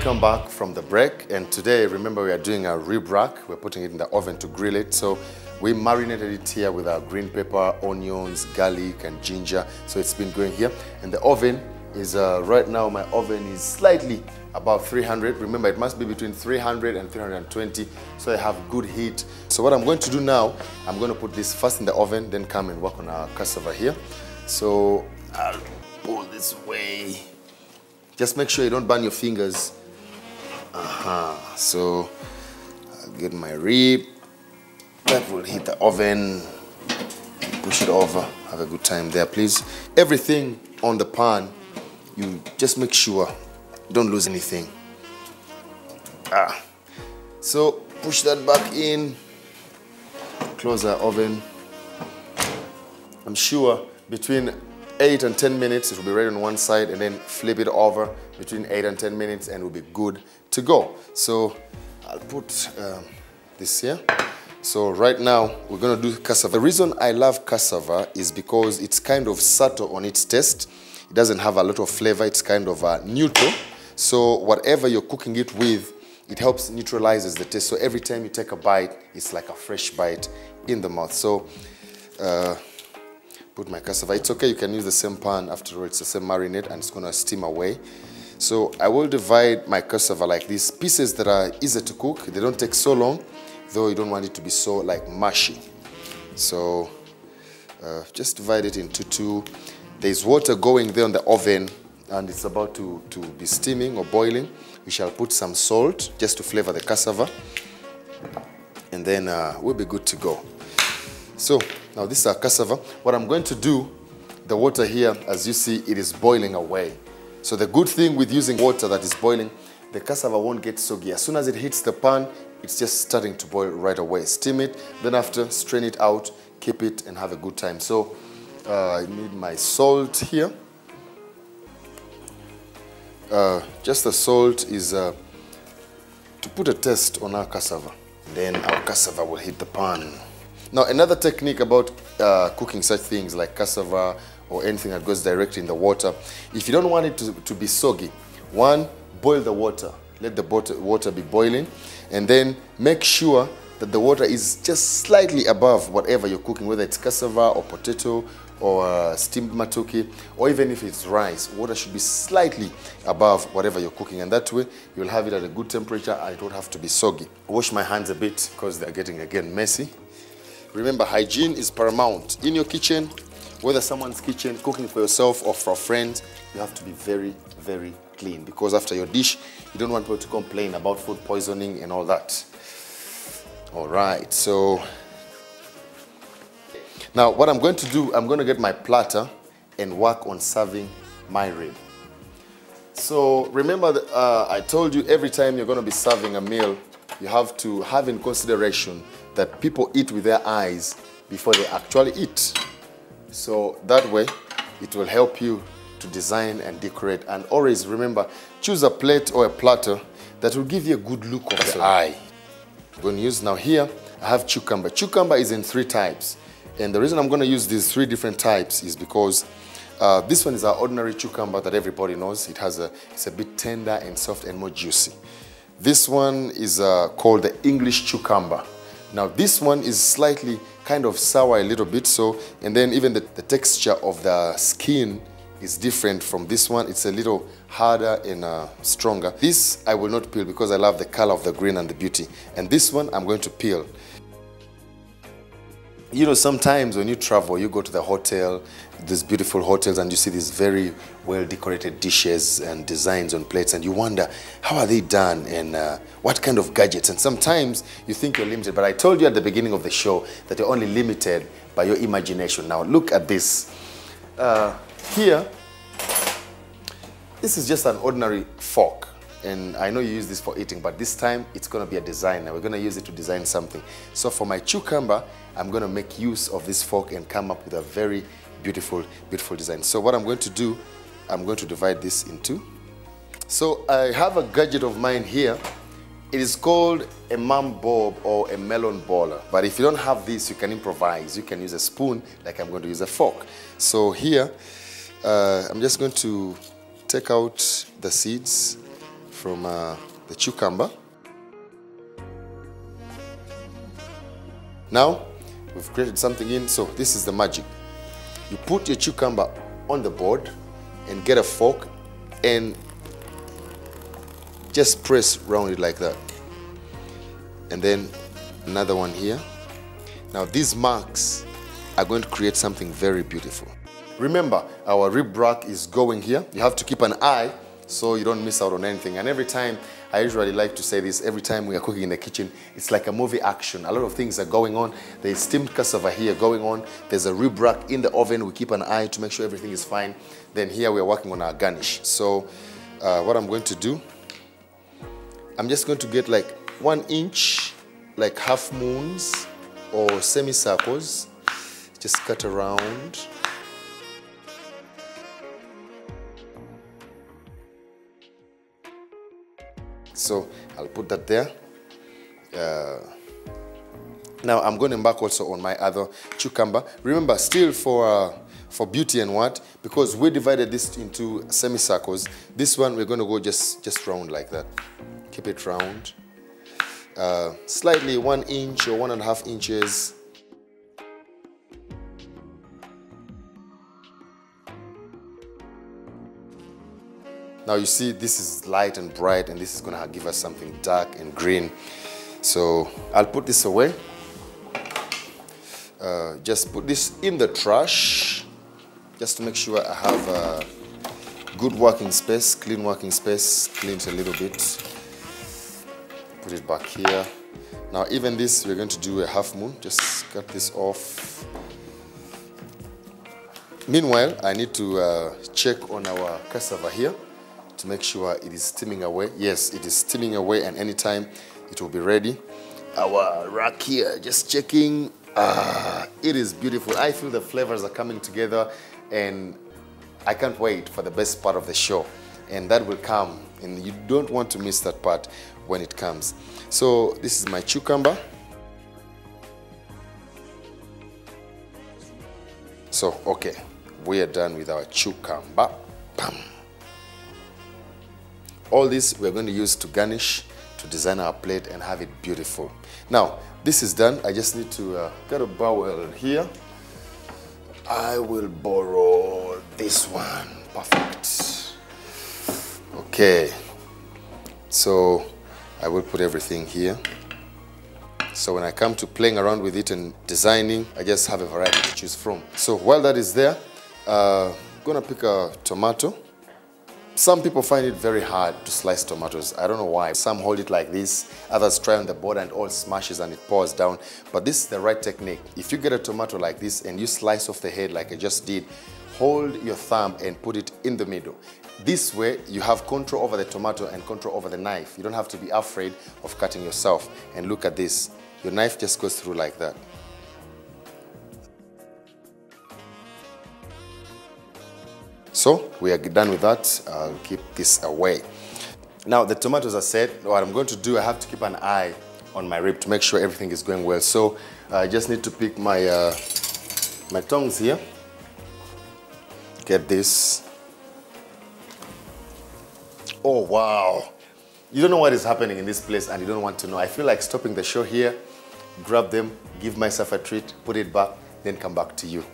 Welcome back from the break, and today, remember, we are doing a rib rack. We're putting it in the oven to grill it. So we marinated it here with our green pepper, onions, garlic, and ginger. So it's been going here, and the oven is right now, my oven is slightly above 300. Remember, it must be between 300 and 320, so I have good heat. So what I'm going to do now, I'm going to put this first in the oven, then come and work on our cassava here. So I'll pull this way. Just make sure you don't burn your fingers. So I'll get my rib. That will hit the oven. Push it over. Have a good time there, please. Everything on the pan, you just make sure you don't lose anything. So push that back in. Close our oven. I'm sure between 8 and 10 minutes, it will be ready on one side, and then flip it over between 8 and 10 minutes and we'll be good to go. So I'll put this here. So right now we're gonna do cassava. The reason I love cassava is because it's kind of subtle on its taste. It doesn't have a lot of flavor, it's kind of neutral. So whatever you're cooking it with, it helps neutralizes the taste. So every time you take a bite, it's like a fresh bite in the mouth. So put my cassava. It's okay, you can use the same pan after all, it's the same marinade, and it's gonna steam away. So I will divide my cassava like this, pieces that are easy to cook. They don't take so long, though you don't want it to be so like mushy. So just divide it into two. There's water going there on the oven, and it's about to be steaming or boiling. We shall put some salt just to flavor the cassava, and then we'll be good to go. So now this is our cassava. What I'm going to do, the water here, as you see, it is boiling away. So the good thing with using water that is boiling, the cassava won't get soggy. As soon as it hits the pan, it's just starting to boil right away. Steam it, then after, strain it out, keep it, and have a good time. So I need my salt here. Just the salt is to put a taste on our cassava. Then our cassava will hit the pan. Now, another technique about cooking such things like cassava or anything that goes directly in the water, if you don't want it to be soggy, one, boil the water. Let the water be boiling, and then make sure that the water is just slightly above whatever you're cooking, whether it's cassava or potato or steamed matoke, or even if it's rice, water should be slightly above whatever you're cooking, and that way you'll have it at a good temperature and it won't have to be soggy. Wash my hands a bit because they're getting again messy. Remember, hygiene is paramount. In your kitchen, whether someone's kitchen, cooking for yourself or for a friend, you have to be very, very clean, because after your dish, you don't want people to complain about food poisoning and all that. All right, so now what I'm going to do, I'm going to get my platter and work on serving my rib. So remember that, I told you every time you're going to be serving a meal, you have to have in consideration that people eat with their eyes before they actually eat. So that way, it will help you to design and decorate. And always remember, choose a plate or a platter that will give you a good look of the eye. I'm going to use now here, I have cucumber. Cucumber is in 3 types. And the reason I'm going to use these 3 different types is because this one is our ordinary cucumber that everybody knows. It's a bit tender and soft and more juicy. This one is called the English cucumber. Now this one is slightly kind of sour a little bit, so, and then even the texture of the skin is different from this one. It's a little harder and stronger. This I will not peel because I love the color of the green and the beauty. And this one I'm going to peel. You know, sometimes when you travel, you go to the hotel, these beautiful hotels, and you see these very well-decorated dishes and designs on plates, and you wonder, how are they done, and what kind of gadgets? And sometimes you think you're limited, but I told you at the beginning of the show that you're only limited by your imagination. Now, look at this. Here, this is just an ordinary fork. And I know you use this for eating, but this time it's going to be a design. Now we're going to use it to design something. So for my cucumber, I'm going to make use of this fork and come up with a very beautiful, beautiful design. So what I'm going to do, I'm going to divide this in 2. So I have a gadget of mine here. It is called a mum bob or a melon baller. But if you don't have this, you can improvise. You can use a spoon, like I'm going to use a fork. So here, I'm just going to take out the seeds from the cucumber. Now, we've created something in, so this is the magic. You put your cucumber on the board and get a fork and just press round it like that. And then another one here. Now these marks are going to create something very beautiful. Remember, our rib rack is going here. You have to keep an eye so you don't miss out on anything. And every time, I usually like to say this, every time we are cooking in the kitchen, it's like a movie action. A lot of things are going on. There's steamed cassava here going on. There's a rib rack in the oven. We keep an eye to make sure everything is fine. Then here we are working on our garnish. So what I'm going to do, I'm just going to get like 1 inch, like half moons or semicircles. Just cut around. So I'll put that there. Now I'm going to embark also on my other cucumber. Remember, still for beauty and what, because we divided this into semicircles, this one we're going to go just round like that. Keep it round. Slightly 1 inch or 1.5 inches. Now you see this is light and bright, and this is going to give us something dark and green. So I'll put this away. Just put this in the trash just to make sure I have a good working space, clean working space, clean it a little bit. Put it back here. Now even this, we're going to do a half moon. Just cut this off. Meanwhile, I need to check on our cassava here to make sure it is steaming away. Yes, it is steaming away, and anytime it will be ready. Our rack here, just checking. It is beautiful. I feel the flavors are coming together, and I can't wait for the best part of the show. And that will come, and you don't want to miss that part when it comes. So this is my cucumber. So, okay, we are done with our cucumber. Bam. All this we're going to use to garnish, to design our plate and have it beautiful. Now, this is done. I just need to get a bowl here. I will borrow this one. Perfect. Okay. So I will put everything here. So when I come to playing around with it and designing, I just have a variety to choose from. So while that is there, I'm gonna pick a tomato. Some people find it very hard to slice tomatoes. I don't know why. Some hold it like this, others try on the border and all smashes and it pours down. But this is the right technique. If you get a tomato like this and you slice off the head like I just did, hold your thumb and put it in the middle. This way, you have control over the tomato and control over the knife. You don't have to be afraid of cutting yourself. And look at this. Your knife just goes through like that. So we are done with that. I'll keep this away. Now the tomatoes are set. What I'm going to do, I have to keep an eye on my rib to make sure everything is going well. So I just need to pick my my tongs here. Get this. Oh wow. You don't know what is happening in this place and you don't want to know. I feel like stopping the show here, grab them, give myself a treat, put it back, then come back to you.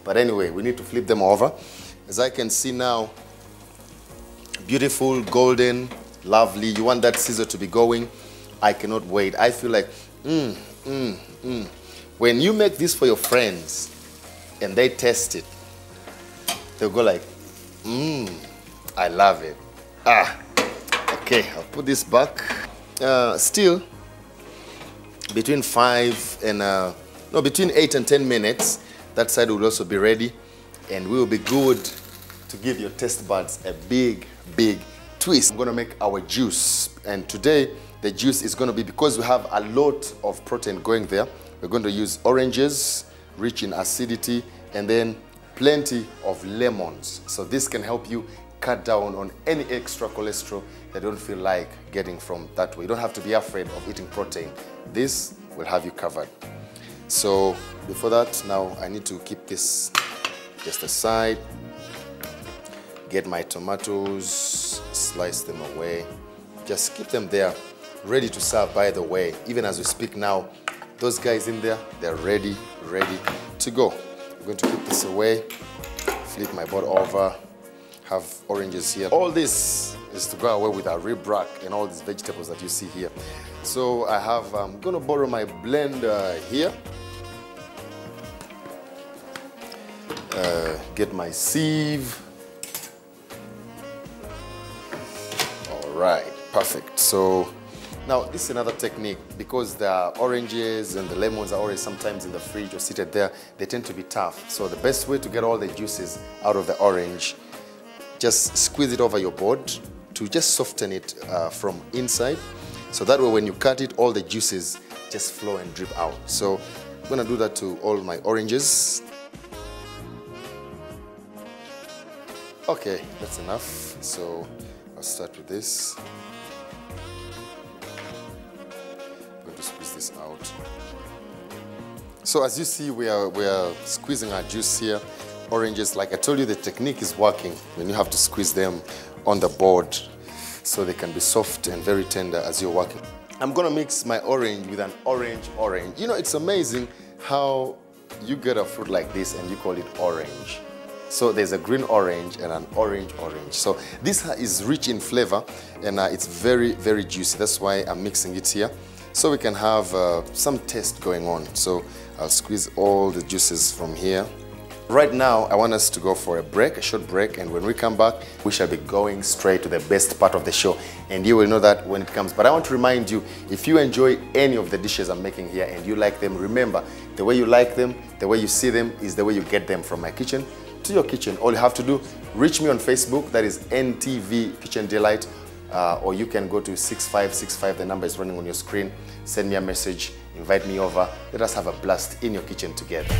But anyway, we need to flip them over. As I can see now, beautiful, golden, lovely. You want that scissor to be going. I cannot wait. I feel like, When you make this for your friends and they taste it, they'll go like, I love it. Okay, I'll put this back. Still, between 8 and 10 minutes, that side will also be ready. And we will be good to give your taste buds a big, big twist. I'm gonna make our juice. And today, the juice is gonna be, because we have a lot of protein going there, we're going to use oranges, rich in acidity, and then plenty of lemons. So this can help you cut down on any extra cholesterol that you don't feel like getting from that way. You don't have to be afraid of eating protein. This will have you covered. So before that, now I need to keep this just aside, get my tomatoes, slice them away just keep them there, ready to serve. By the way, even as we speak now, those guys in there, they're ready to go. I'm going to put this away, flip my board over, have oranges here. All this is to go away with our rib rack and all these vegetables that you see here. So I'm going to borrow my blender here. Get my sieve. All right, perfect. So now this is another technique, because the oranges and the lemons are always sometimes in the fridge or seated there, they tend to be tough. So the best way to get all the juices out of the orange, just squeeze it over your board to just soften it from inside. So that way when you cut it, all the juices just flow and drip out. So I'm gonna do that to all my oranges. Okay, that's enough. So I'll start with this. I'm going to squeeze this out. So as you see, we are squeezing our juice here. Oranges, like I told you, the technique is working when you have to squeeze them on the board so they can be soft and very tender as you're working. I'm gonna mix my orange with an orange. You know, it's amazing how you get a fruit like this and you call it orange. So there's a green orange and an orange. So this is rich in flavor and it's very, very juicy. That's why I'm mixing it here, so we can have some taste going on. So I'll squeeze all the juices from here. Right now, I want us to go for a short break, and when we come back, we shall be going straight to the best part of the show, and you will know that when it comes. But I want to remind you, if you enjoy any of the dishes I'm making here and you like them, remember, the way you like them, the way you see them, is the way you get them from my kitchen to your kitchen. All you have to do, reach me on Facebook, that is NTV Kitchen Delight, or you can go to 6565, the number is running on your screen, send me a message, invite me over, let us have a blast in your kitchen together.